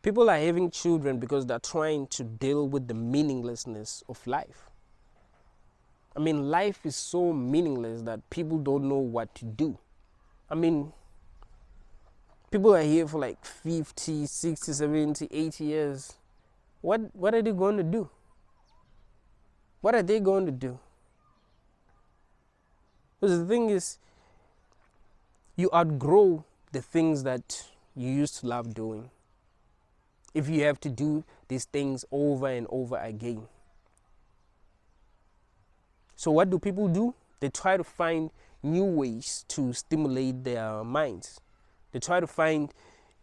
People are having children because they're trying to deal with the meaninglessness of life. I mean, life is so meaningless that people don't know what to do. I mean, people are here for like 50, 60, 70, 80 years. What are they going to do? What are they going to do? Because the thing is, you outgrow the things that you used to love doing if you have to do these things over and over again. So what do people do? They try to find new ways to stimulate their minds. They try to find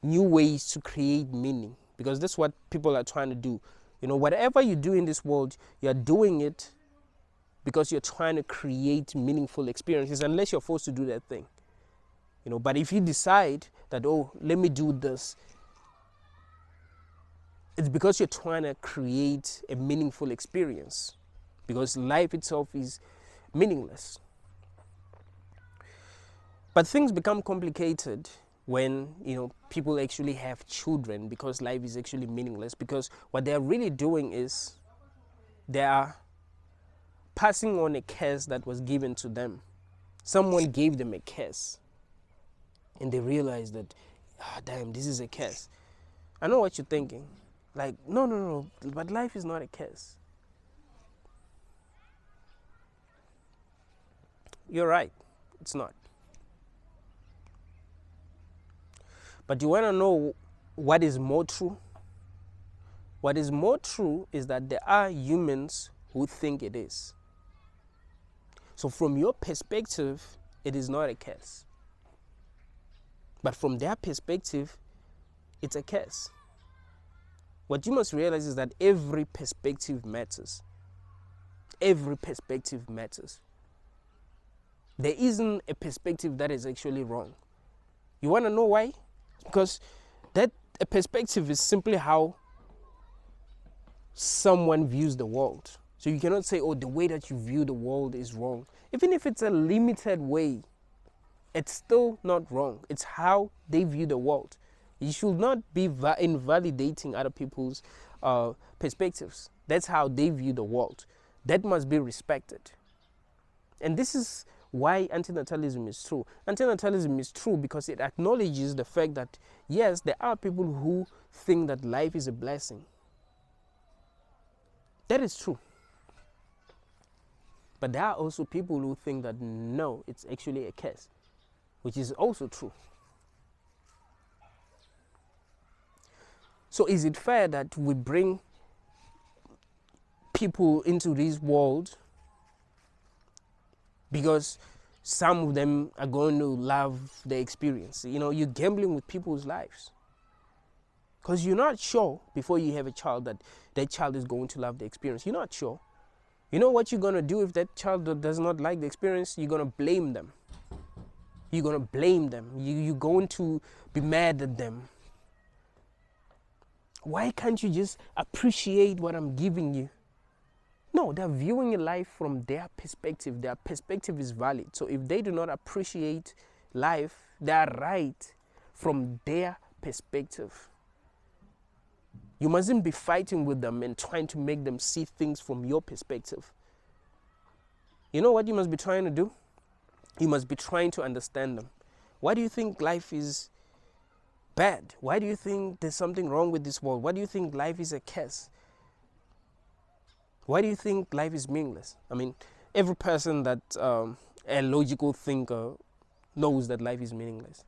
new ways to create meaning, because that's what people are trying to do. You know, whatever you do in this world, you're doing it because you're trying to create meaningful experiences, unless you're forced to do that thing. You know, but if you decide that, oh, let me do this, it's because you're trying to create a meaningful experience, because life itself is meaningless. But things become complicated when, you know, people actually have children, because life is actually meaningless, because what they're really doing is they are passing on a curse that was given to them. Someone gave them a curse, and they realize that, damn, this is a curse. I know what you're thinking. Like, no, but life is not a curse. You're right, it's not. But you want to know what is more true? What is more true is that there are humans who think it is. So from your perspective, it is not a curse. But from their perspective, it's a curse. What you must realize is that every perspective matters. Every perspective matters. There isn't a perspective that is actually wrong. You want to know why? Because that a perspective is simply how someone views the world. So you cannot say, oh, the way that you view the world is wrong. Even if it's a limited way, it's still not wrong. It's how they view the world. You should not be invalidating other people's perspectives. That's how they view the world. That must be respected. And this is why antinatalism is true. Antinatalism is true because it acknowledges the fact that, yes, there are people who think that life is a blessing. That is true. But there are also people who think that, no, it's actually a curse, which is also true. So is it fair that we bring people into this world because some of them are going to love the experience? You know, you're gambling with people's lives, because you're not sure before you have a child that that child is going to love the experience. You're not sure. You know what you're going to do if that child does not like the experience? You're going to blame them. You're going to blame them. You're going to be mad at them. Why can't you just appreciate what I'm giving you? No, they're viewing life from their perspective. Their perspective is valid. So if they do not appreciate life, they are right from their perspective. You mustn't be fighting with them and trying to make them see things from your perspective. You know what you must be trying to do? You must be trying to understand them. Why do you think life is bad? Why do you think there's something wrong with this world? Why do you think life is a curse? Why do you think life is meaningless? I mean, every person that a logical thinker knows that life is meaningless.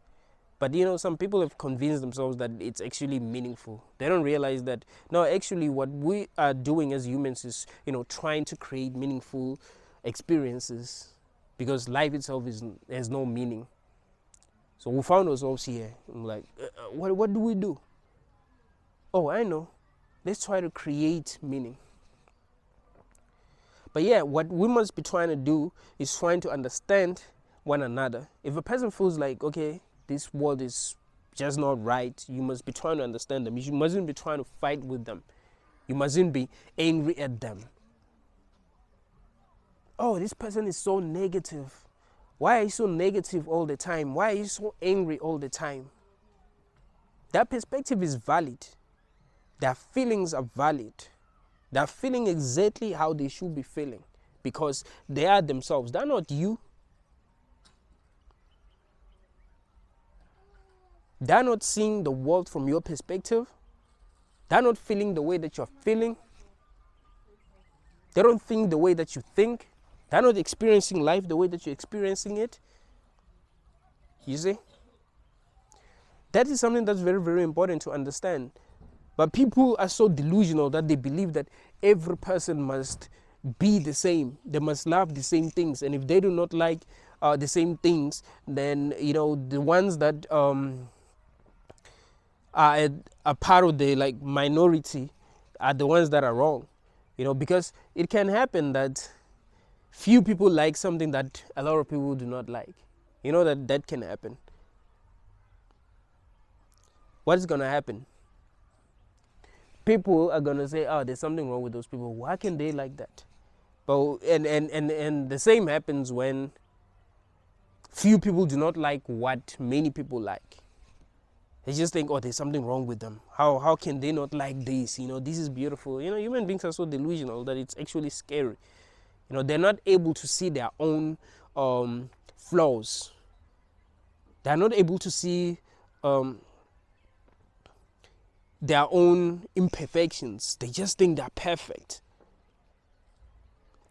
But you know, some people have convinced themselves that it's actually meaningful. They don't realize that, no, actually what we are doing as humans is, you know, trying to create meaningful experiences, because life itself has no meaning. So we found ourselves here. I'm like, what do we do? Oh, I know. Let's try to create meaning. But yeah, what we must be trying to do is trying to understand one another. If a person feels like, okay, this world is just not right, you must be trying to understand them. You mustn't be trying to fight with them. You mustn't be angry at them. Oh, this person is so negative. Why are you so negative all the time? Why are you so angry all the time? That perspective is valid. Their feelings are valid. They're feeling exactly how they should be feeling because they are themselves. They're not you. They're not seeing the world from your perspective. They're not feeling the way that you're feeling. They don't think the way that you think. They're not experiencing life the way that you're experiencing it. You see? That is something that's very, very important to understand. But people are so delusional that they believe that every person must be the same. They must love the same things. And if they do not like the same things, then, the ones that are a part of the minority are the ones that are wrong. Because it can happen that few people like something that a lot of people do not like. That can happen. What is going to happen? People are going to say, oh, there's something wrong with those people. Why can they like that? But and the same happens when few people do not like what many people like. They just think, oh, there's something wrong with them. How can they not like this? This is beautiful. Human beings are so delusional that it's actually scary. They're not able to see their own flaws. They're not able to see their own imperfections. They just think they're perfect.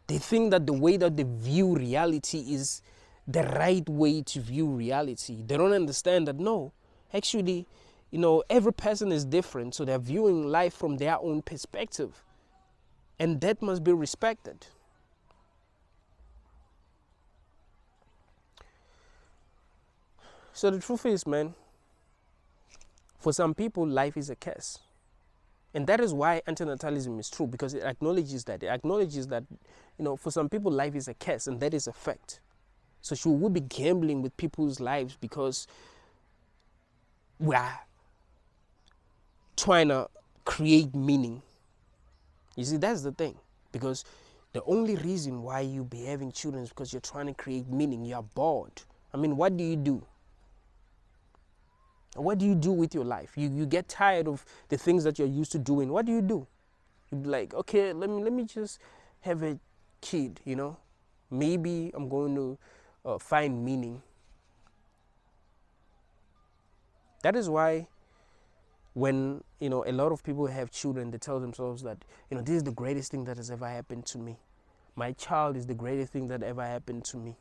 They think that the way that they view reality is the right way to view reality. They don't understand that, no, actually, every person is different. So they're viewing life from their own perspective. And that must be respected. So the truth is, man, for some people, life is a curse. And that is why antinatalism is true, because it acknowledges that. It acknowledges that, for some people, life is a curse, and that is a fact. So should we be gambling with people's lives because we are trying to create meaning? You see, that's the thing. Because the only reason why you be having children is because you're trying to create meaning. You're bored. I mean, what do you do? What do you do with your life? You get tired of the things that you're used to doing. What do? You be like, okay, let me just have a kid, Maybe I'm going to find meaning. That is why when, a lot of people have children, they tell themselves that, this is the greatest thing that has ever happened to me. My child is the greatest thing that ever happened to me.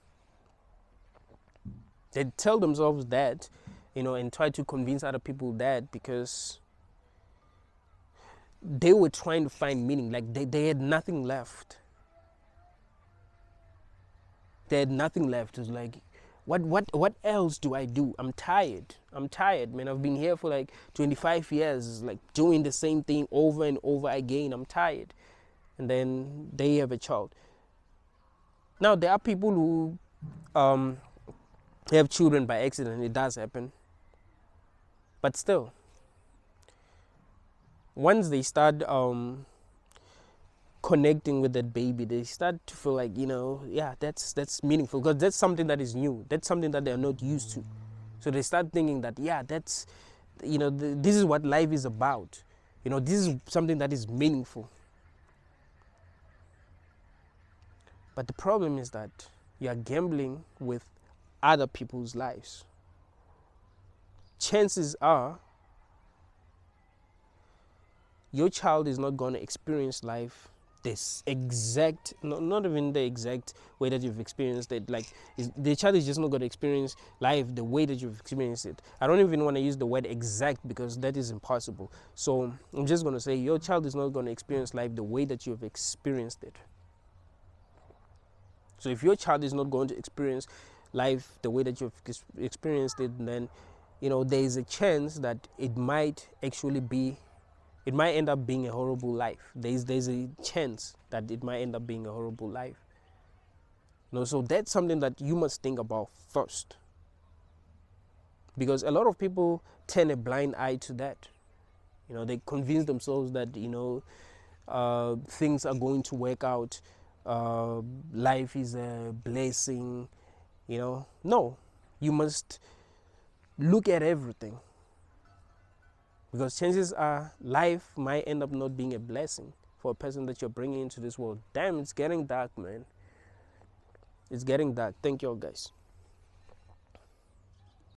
They tell themselves that, and try to convince other people that because they were trying to find meaning. Like they had nothing left. They had nothing left. It was like, what else do I do? I'm tired, man. I've been here for like 25 years, like doing the same thing over and over again. I'm tired. And then they have a child. Now, there are people who have children by accident. It does happen. But still, once they start connecting with that baby, they start to feel like, yeah, that's meaningful, because that's something that is new. That's something that they're not used to. So they start thinking that, yeah, that's, this is what life is about. This is something that is meaningful. But the problem is that you are gambling with other people's lives. Chances are your child is not going to experience life this exact, not even the exact way that you've experienced it. Like, the child is just not going to experience life the way that you've experienced it. I don't even want to use the word exact because that is impossible. So I'm just going to say your child is not going to experience life the way that you've experienced it. So if your child is not going to experience life the way that you've experienced it, then there is a chance that it might end up being a horrible life. There's a chance that it might end up being a horrible life. So that's something that you must think about first. Because a lot of people turn a blind eye to that. They convince themselves that, things are going to work out. Life is a blessing. No, you must look at everything Because chances are life might end up not being a blessing for a person that you're bringing into this world. Damn, it's getting dark, man. It's getting dark. Thank you all, guys.